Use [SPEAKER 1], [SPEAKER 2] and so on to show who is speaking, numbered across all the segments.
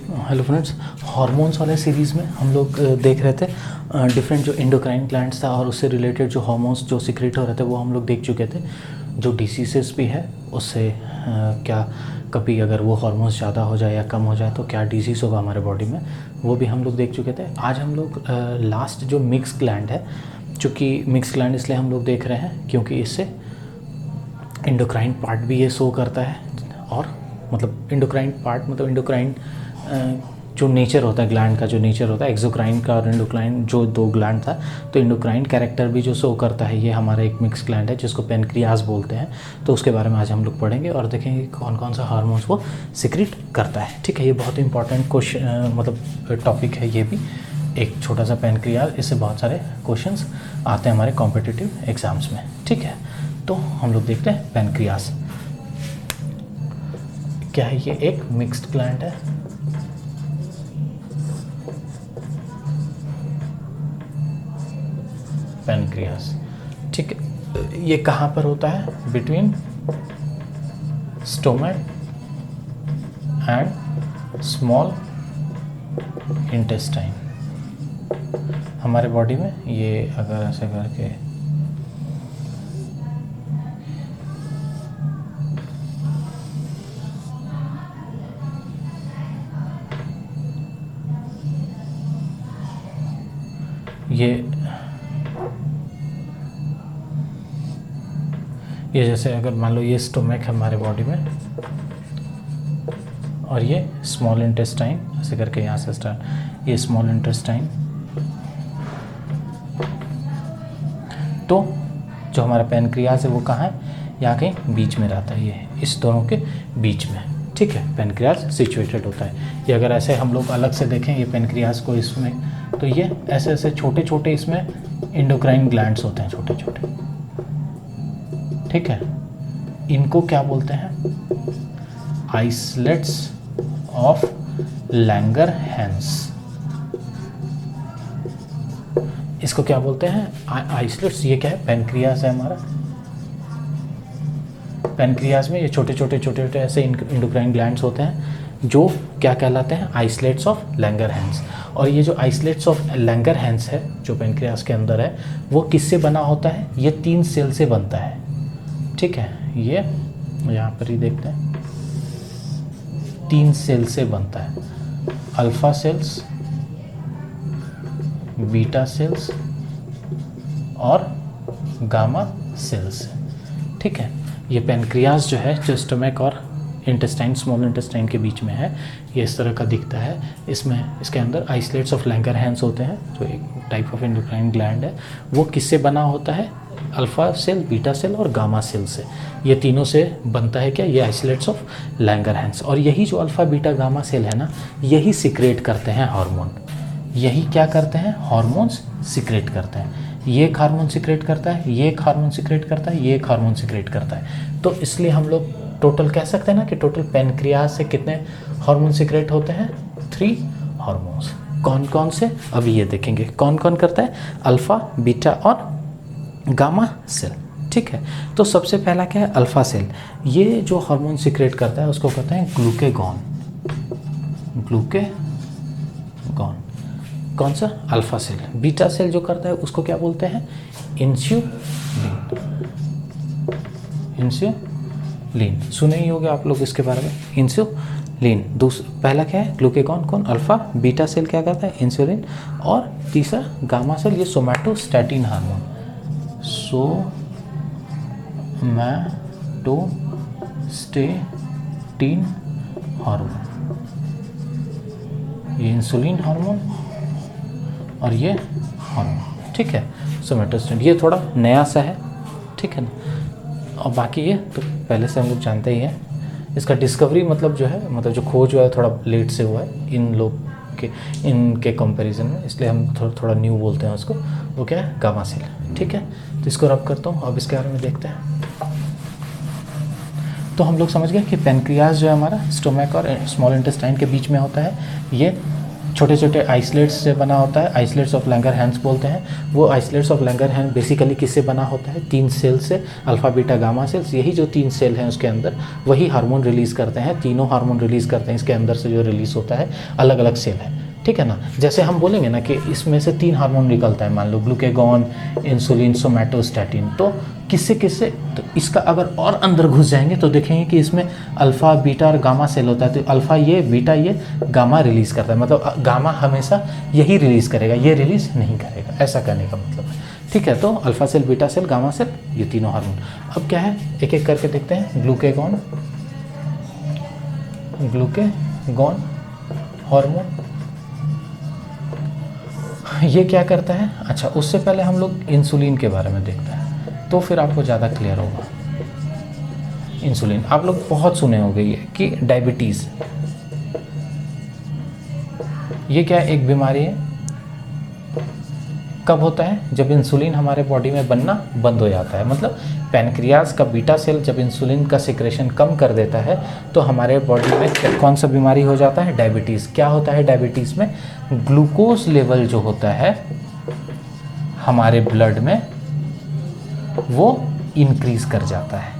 [SPEAKER 1] Hello friends, hormones वाले series में हम लोग देख रहे थे डिफरेंट जो एंडोक्राइन ग्लैंड्स था और उससे रिलेटेड जो हार्मोन्स जो सीक्रेट हो रहे थे वो हम लोग देख चुके थे। जो डिसीजेस भी है उससे क्या कभी अगर वो हार्मोन्स ज़्यादा हो जाए या कम हो जाए तो क्या डिजीज़ होगा हमारे बॉडी में, वो भी हम लोग देख चुके थे। आज हम लोग लास्ट जो मिक्स ग्लैंड है, चूँकि मिक्स ग्लैंड इसलिए हम लोग देख रहे हैं क्योंकि इससे एंडोक्राइन पार्ट भी ये शो करता है। और मतलब एंडोक्राइन पार्ट मतलब एंडोक्राइन जो नेचर होता है ग्लैंड का, जो नेचर होता है एक्सोक्राइन का और एंडोक्राइन जो दो ग्लैंड था, तो एंडोक्राइन कैरेक्टर भी जो शो करता है ये हमारा एक मिक्स ग्लैंड है जिसको पेनक्रियास बोलते हैं। तो उसके बारे में आज हम लोग पढ़ेंगे और देखेंगे कौन कौन सा हार्मोन्स वो सीक्रेट करता है। ठीक है, ये बहुत इंपॉर्टेंट क्वेश्चन मतलब टॉपिक है। ये भी एक छोटा सा पेनक्रियास, इससे बहुत सारे क्वेश्चंस आते हैं हमारे कॉम्पिटिटिव एग्जाम्स में। ठीक है, तो हम लोग देखते हैं पेनक्रियास क्या है। ये एक मिक्स्ड ग्लैंड है। पेनक्रियास, ठीक है, ये कहाँ पर होता है? Between stomach and small intestine. हमारे बॉडी में ये अगर ऐसे करके ये जैसे अगर मान लो ये स्टोमक है हमारे बॉडी में और ये स्मॉल इंटेस्टाइन, ऐसे करके यहाँ से स्टार्ट, ये स्मॉल इंटेस्टाइन। तो जो हमारा पेनक्रियास है वो कहाँ है? यहाँ कहीं बीच में रहता है, ये इस दोनों के बीच में। ठीक है, पेनक्रियास सिचुएटेड होता है। ये अगर ऐसे हम लोग अलग से देखें ये पेनक्रियास को, इसमें तो ये ऐसे ऐसे छोटे छोटे इसमें एंडोक्राइन ग्लैंड्स होते हैं, छोटे छोटे। ठीक है, इनको क्या बोलते हैं? Islets of Langerhans. इसको क्या बोलते हैं? आइसलेट्स। ये क्या है? पेनक्रियास है हमारा। पेनक्रियास में ये छोटे छोटे ऐसे एंडोक्राइन ग्लैंड्स होते हैं जो क्या कहलाते हैं? Islets of Langerhans. और ये जो आइसलेट्स ऑफ लैंगरहैंस है जो पेनक्रियास के अंदर है, वो किससे बना होता है? ये 3 सेल से बनता है। ठीक है, ये यहाँ पर ही देखते हैं, 3 सेल से बनता है। अल्फा सेल्स, बीटा सेल्स और गामा सेल्स। ठीक है, ये पेनक्रियास जो है जो स्टमक और इंटेस्टाइन, स्मॉल इंटेस्टाइन के बीच में है, ये इस तरह का दिखता है। इसमें इसके अंदर आइसलेट्स ऑफ लैंगरहैंस होते हैं जो एक टाइप ऑफ एंडोक्राइन ग्लैंड है। वो किससे बना होता है? अल्फ़ा सेल, बीटा सेल और गामा सेल से। ये तीनों से बनता है क्या? ये आइसलेट्स ऑफ लैंगरहैंस। और यही जो अल्फ़ा बीटा गामा सेल है ना, यही सिक्रेट करते हैं हार्मोन। यही क्या करते हैं? हार्मोन्स सिक्रेट करते हैं। ये एक हार्मोन सिक्रेट करता है, ये एक हार्मोन सिक्रेट करता है, ये एक हार्मोन सिक्रेट करता है। तो इसलिए हम लोग टोटल कह सकते हैं ना कि टोटल पेनक्रियास से कितने हार्मोन सिक्रेट होते हैं? 3 हार्मोन्स। कौन कौन से? अभी ये देखेंगे कौन कौन करता है। अल्फ़ा, बीटा और गामा सेल। ठीक है, तो सबसे पहला क्या है? Alpha cell. ये जो हार्मोन सिक्रेट करता है उसको कहते हैं ग्लूकेगॉन। ग्लूकेगॉन कौन सा? Alpha cell. बीटा सेल जो करता है उसको क्या बोलते हैं? इंसुलिन। इंसुलिन सुने ही होंगे आप लोग इसके बारे में, इंसुलिन। पहला क्या है? ग्लूकेगॉन। कौन? अल्फ़ा। बीटा सेल क्या करता है? इंसुलिन। और तीसरा गामा सेल, ये सोमैटोस्टैटिन हार्मोन। सोमैटोस्टैटिन हार्मोन, ये इंसुलिन हार्मोन और ये हार्मोन। ठीक है, सोमैटोस्टैटिन ये थोड़ा नया सा है। ठीक है ना, और बाकी ये तो पहले से हम लोग जानते ही हैं। इसका डिस्कवरी मतलब जो है, मतलब जो खोज हुआ है थोड़ा लेट से हुआ है इन लोग के, इनके कंपैरिजन में, इसलिए हम थोड़ा न्यू बोलते हैं उसको। वो क्या है? Gamma cell. ठीक है, तो इसको रब करता हूँ, अब इसके बारे में देखते हैं। तो हम लोग समझ गए कि पेनक्रियास जो है हमारा स्टोमक और स्मॉल इंटेस्टाइन के बीच में होता है। ये छोटे छोटे आइसलेट्स से बना होता है, आइसलेट्स ऑफ लैंगरहैंस बोलते हैं। वो आइसलेट्स ऑफ लैंगरहैंस बेसिकली किससे बना होता है? 3 सेल से, अल्फा बीटा गामा सेल्स। यही जो 3 सेल हैं उसके अंदर वही हार्मोन रिलीज़ करते हैं, तीनों हार्मोन रिलीज़ करते हैं। इसके अंदर से जो रिलीज़ होता है अलग अलग सेल है, ठीक है ना। जैसे हम बोलेंगे ना कि इसमें से 3 हार्मोन निकलता है, मान लो ग्लूकेगॉन, इंसुलिन, सोमैटोस्टैटिन। तो किससे किससे, तो इसका अगर और अंदर घुस जाएंगे तो देखेंगे कि इसमें अल्फ़ा बीटा और गामा सेल होता है। तो अल्फ़ा ये, बीटा ये, गामा रिलीज़ करता है, मतलब गामा हमेशा यही रिलीज़ करेगा, ये रिलीज़ नहीं करेगा, ऐसा करने का मतलब है, ठीक है। तो alpha cell, beta cell, gamma cell, ये तीनों हार्मोन। अब क्या है, एक एक करके देखते हैं। ग्लूकेगॉन हार्मोन ये क्या करता है? अच्छा, उससे पहले हम लोग इंसुलिन के बारे में देखते हैं तो फिर आपको ज़्यादा क्लियर होगा। इंसुलिन आप लोग बहुत सुने होंगे ये कि डायबिटीज़, ये क्या एक बीमारी है। कब होता है? जब इंसुलिन हमारे बॉडी में बनना बंद हो जाता है, मतलब पैनक्रियाज का बीटा सेल जब इंसुलिन का सिक्रेशन कम कर देता है तो हमारे बॉडी में कौन सा बीमारी हो जाता है? डायबिटीज़। क्या होता है डायबिटीज़ में? ग्लूकोज लेवल जो होता है हमारे ब्लड में वो इंक्रीज़ कर जाता है,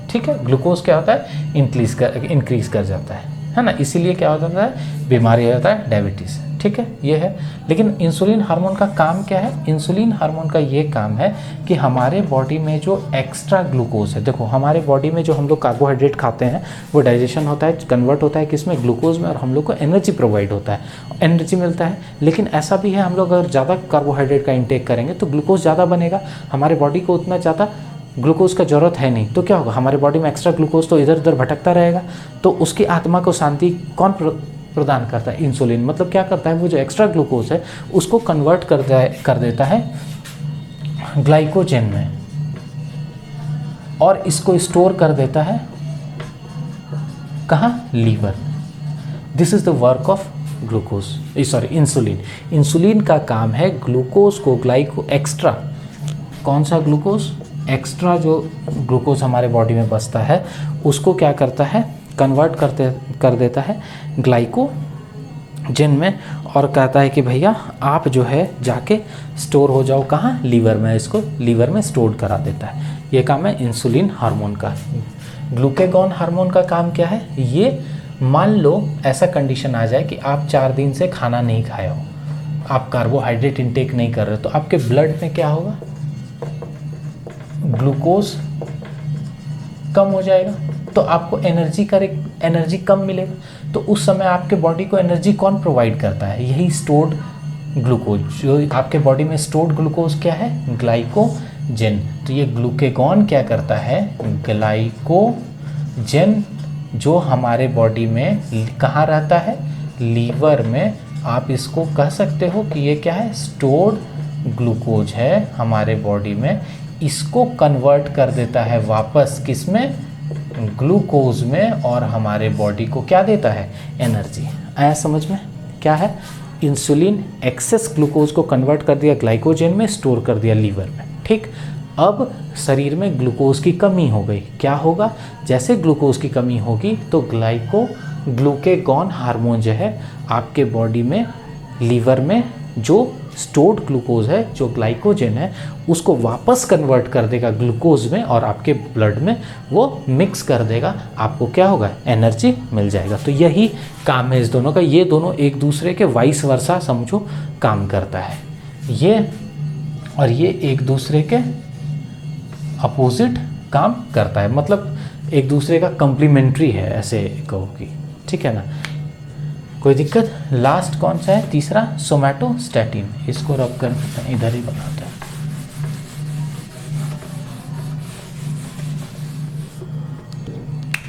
[SPEAKER 1] ठीक है। ग्लूकोज क्या होता है? इंक्रीज़ कर जाता है ना। इसीलिए क्या होता है? बीमारी होता है डायबिटीज़, ठीक है, ये है। लेकिन इंसुलिन हार्मोन का काम क्या है? इंसुलिन हार्मोन का ये काम है कि हमारे बॉडी में जो एक्स्ट्रा ग्लूकोज है, देखो हमारे बॉडी में जो हम लोग कार्बोहाइड्रेट खाते हैं वो डाइजेशन होता है, कन्वर्ट होता है किसमें? ग्लूकोज में, और हम लोग को एनर्जी प्रोवाइड होता है, एनर्जी मिलता है। लेकिन ऐसा भी है, हम लोग अगर ज़्यादा कार्बोहाइड्रेट का इंटेक करेंगे तो ग्लूकोज ज़्यादा बनेगा, हमारे बॉडी को उतना ज़्यादा ग्लूकोज का ज़रूरत है नहीं। तो क्या होगा? हमारे बॉडी में एक्स्ट्रा ग्लूकोज तो इधर उधर भटकता रहेगा। तो उसकी आत्मा को शांति कौन प्रदान करता है? इंसुलिन। मतलब क्या करता है? वो जो एक्स्ट्रा ग्लूकोज है उसको कन्वर्ट कर देता है ग्लाइकोजन में, और इसको स्टोर कर देता है कहाँ? Liver. This is the work of insulin. Insulin का काम है ग्लूकोज को एक्स्ट्रा, कौन सा ग्लूकोज? एक्स्ट्रा जो ग्लूकोज हमारे बॉडी में बचता है उसको क्या करता है? कन्वर्ट कर देता है ग्लाइकोजन में, और कहता है कि भैया आप जो है जाके स्टोर हो जाओ कहाँ? लीवर में। इसको लीवर में स्टोर करा देता है। ये काम है इंसुलिन हार्मोन का। ग्लूकेगॉन हार्मोन का काम क्या है? ये मान लो ऐसा कंडीशन आ जाए कि आप 4 दिन से खाना नहीं खाए हो, आप कार्बोहाइड्रेट इंटेक नहीं कर रहे, तो आपके ब्लड में क्या होगा? ग्लूकोज कम हो जाएगा, तो आपको एनर्जी कम मिलेगा। तो उस समय आपके बॉडी को एनर्जी कौन प्रोवाइड करता है? यही स्टोर्ड ग्लूकोज। जो आपके बॉडी में स्टोर्ड ग्लूकोज क्या है? ग्लाइकोजन। तो ये ग्लूकेगॉन क्या करता है? ग्लाइकोजन जो हमारे बॉडी में कहाँ रहता है? लीवर में। आप इसको कह सकते हो कि ये क्या है? स्टोर्ड ग्लूकोज है हमारे बॉडी में, इसको कन्वर्ट कर देता है वापस किसमें? ग्लूकोज में, और हमारे बॉडी को क्या देता है? एनर्जी। आया समझ में? क्या है? इंसुलिन एक्सेस ग्लूकोज को कन्वर्ट कर दिया ग्लाइकोजन में, स्टोर कर दिया लीवर में, ठीक। अब शरीर में ग्लूकोज की कमी हो गई, क्या होगा? जैसे ग्लूकोज की कमी होगी तो ग्लूकेगॉन हार्मोन जो है आपके बॉडी में, लीवर में जो स्टोर्ड ग्लूकोज है, जो ग्लाइकोजन है, उसको वापस कन्वर्ट कर देगा ग्लूकोज में, और आपके ब्लड में वो मिक्स कर देगा। आपको क्या होगा? एनर्जी मिल जाएगा। तो यही काम है इस दोनों का। ये दोनों एक दूसरे के वाइस वर्सा समझो काम करता है, ये और ये एक दूसरे के अपोजिट काम करता है, मतलब एक दूसरे का कम्प्लीमेंट्री है, ऐसे कहो कि, ठीक है ना। कोई दिक्कत? लास्ट कौन सा है? तीसरा सोमैटोस्टैटिन। इसको रब कर इधर ही बनाते हैं।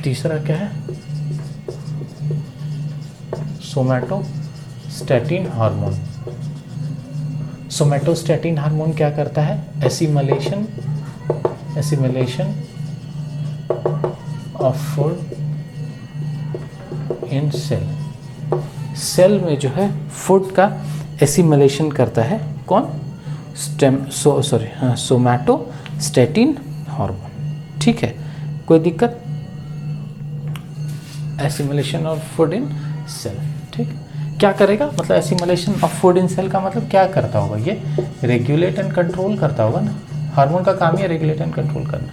[SPEAKER 1] तीसरा क्या है? Somatostatin hormone. सोमैटोस्टैटिन हार्मोन क्या करता है? Assimilation of food in cell में जो है फूड का एसिमिलेशन करता है कौन? सोमैटोस्टैटिन हार्मोन, ठीक है। कोई दिक्कत? Assimilation of food in cell, ठीक। क्या करेगा, मतलब assimilation of food in cell का मतलब क्या करता होगा, ये रेगुलेट एंड कंट्रोल करता होगा ना। हार्मोन का काम ही है रेगुलेट एंड कंट्रोल करना।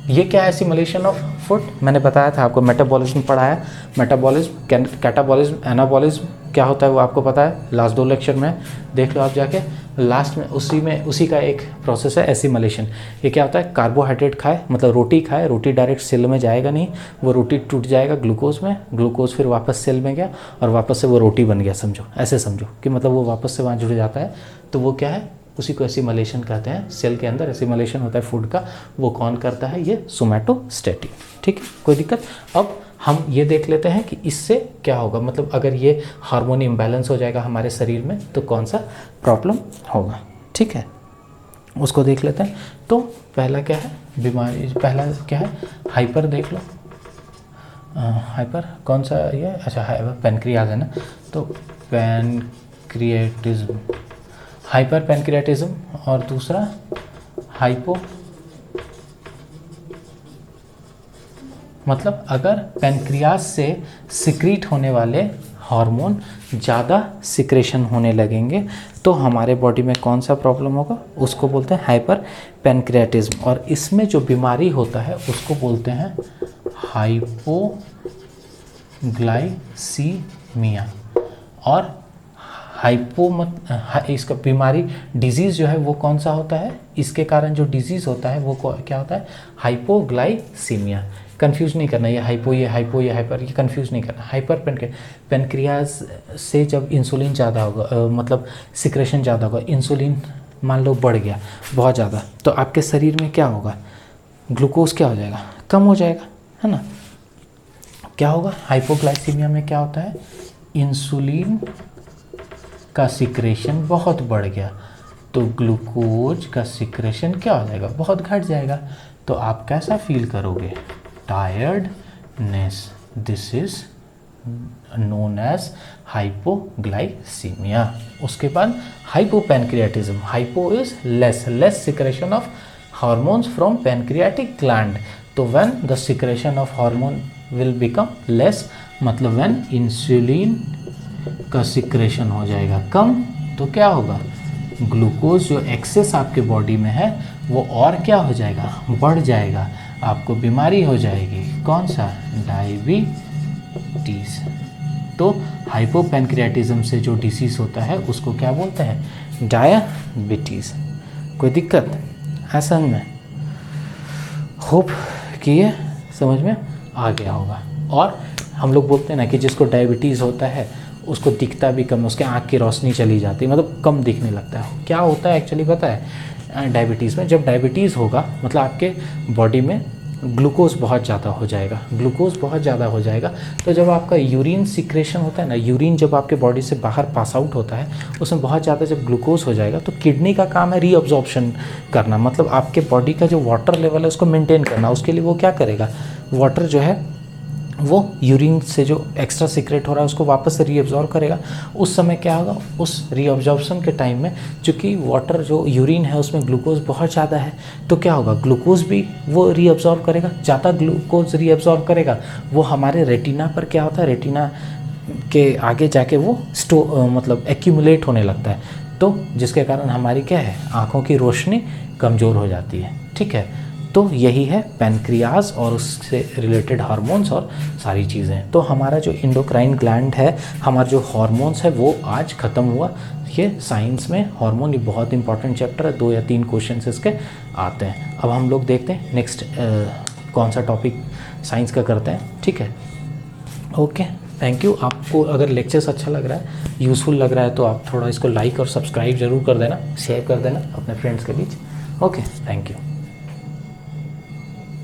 [SPEAKER 1] ये क्या है एसिमुलेशन ऑफ फूड, मैंने बताया था आपको, मेटाबॉलिज्म पढ़ाया, मेटाबॉलिज्म, कैटाबॉलिज्म, एनाबॉलिज्म क्या होता है वो आपको पता है, लास्ट 2 लेक्चर में देख लो आप जाके। लास्ट में उसी का एक प्रोसेस है एसिमुलेशन। ये क्या होता है, कार्बोहाइड्रेट खाए, मतलब रोटी खाए, रोटी डायरेक्ट सेल में जाएगा नहीं, वो रोटी टूट जाएगा ग्लूकोज में, ग्लूकोज फिर वापस सेल में गया और वापस से वो रोटी बन गया, समझो, ऐसे समझो कि मतलब वो वापस से वहाँ जुड़ जाता है। तो वो क्या है, उसी को एसिमुलेशन कहते हैं। सेल के अंदर एसिमुलेशन होता है फूड का, वो कौन करता है, ये सोमैटोस्टैटिन। ठीक है, कोई दिक्कत। अब हम ये देख लेते हैं कि इससे क्या होगा, मतलब अगर ये हार्मोन इम्बैलेंस हो जाएगा हमारे शरीर में तो कौन सा प्रॉब्लम होगा। ठीक है, उसको देख लेते हैं। तो पहला क्या है बीमारी, पहला क्या है, हाइपर देख लो। हाइपर कौन सा ये, अच्छा हाइपर पैनक्रियाज है ना, तो पैनक्रिएटिज्म, हाइपर पैनक्रियाटिज्म, और दूसरा हाइपो, मतलब अगर पैनक्रियाज से सिक्रीट होने वाले हार्मोन ज़्यादा सिक्रेशन होने लगेंगे तो हमारे बॉडी में कौन सा प्रॉब्लम होगा, उसको बोलते हैं हाइपर पैनक्रियाटिज्म। और इसमें जो बीमारी होता है उसको बोलते हैं हाइपोग्लाइसीमिया। और इसका बीमारी डिजीज़ जो है वो कौन सा होता है, इसके कारण जो डिजीज़ होता है वो क्या होता है, हाइपोग्लाइसीमिया। कंफ्यूज नहीं करना, ये हाइपो ये हाइपो ये हाइपर, ये कंफ्यूज नहीं करना। हाइपर पैनक्रियाज से जब इंसुलिन ज़्यादा होगा, मतलब सिक्रेशन ज़्यादा होगा, इंसुलिन मान लो बढ़ गया बहुत ज़्यादा, तो आपके शरीर में क्या होगा, ग्लूकोज क्या हो जाएगा, कम हो जाएगा, है ना। क्या होगा, हाइपोग्लाइसीमिया में क्या होता है, इंसुलिन का सिक्रेशन बहुत बढ़ गया तो ग्लूकोज का सिक्रेशन क्या हो जाएगा, बहुत घट जाएगा। तो आप कैसा फील करोगे, tiredness, this is known as hypoglycaemia. उसके बाद hypopancreatism, hypo is less secretion of hormones from pancreatic gland. तो when the secretion of hormone will become less, मतलब व्हेन इंसुलिन का सिक्रेशन हो जाएगा कम, तो क्या होगा, ग्लूकोज जो एक्सेस आपके बॉडी में है वो और क्या हो जाएगा, बढ़ जाएगा, आपको बीमारी हो जाएगी, कौन सा, डायबिटीज़। तो हाइपोपैनक्रियाटिज्म से जो डिसीज़ होता है उसको क्या बोलते हैं, डायबिटीज़। कोई दिक्कत है समझ में, होप कि ये समझ में आ गया होगा। और हम लोग बोलते हैं ना कि जिसको डायबिटीज़ होता है उसको दिखता भी कम, उसके आँख की रोशनी चली जाती है, मतलब कम दिखने लगता है। क्या होता है एक्चुअली पता है, डायबिटीज़ में जब डायबिटीज़ होगा मतलब आपके बॉडी में ग्लूकोज बहुत ज़्यादा हो जाएगा, ग्लूकोज बहुत ज़्यादा हो जाएगा। तो जब आपका यूरिन सिक्रेशन होता है ना, यूरिन जब आपके बॉडी से बाहर पास आउट होता है उसमें बहुत ज़्यादा जब ग्लूकोज हो जाएगा तो किडनी का काम है रीअब्जॉर्प्शन करना, मतलब आपके बॉडी का जो वाटर लेवल है उसको मेंटेन करना। उसके लिए वो क्या करेगा, वाटर जो है वो यूरिन से जो एक्स्ट्रा सीक्रेट हो रहा है उसको वापस से रीअब्जॉर्ब करेगा। उस समय क्या होगा, उस रीअब्जॉर्प्शन के टाइम में चूँकि वाटर जो यूरिन है उसमें ग्लूकोज बहुत ज़्यादा है तो क्या होगा, ग्लूकोज भी वो रीअब्जॉर्ब करेगा, ज़्यादा ग्लूकोज रीअब्जॉर्ब करेगा, वो हमारे रेटिना पर क्या होता है, रेटिना के आगे जाके वो मतलब एक्यूमुलेट होने लगता है, तो जिसके कारण हमारी क्या है, आँखों की रोशनी कमज़ोर हो जाती है। ठीक है, तो यही है पैनक्रियाज और उससे रिलेटेड हार्मोन्स और सारी चीज़ें। तो हमारा जो इंडोक्राइन ग्लैंड है, हमारा जो हार्मोन्स है वो आज ख़त्म हुआ। ये साइंस में हार्मोन ये बहुत इंपॉर्टेंट चैप्टर है, 2 या 3 क्वेश्चन इसके आते हैं। अब हम लोग देखते हैं नेक्स्ट कौन सा टॉपिक साइंस का करते हैं। ठीक है, ओके, थैंक यू। आपको अगर लेक्चर्स अच्छा लग रहा है, यूज़फुल लग रहा है तो आप थोड़ा इसको लाइक और सब्सक्राइब ज़रूर कर देना, शेयर कर देना अपने फ्रेंड्स के बीच। Okay, thank you.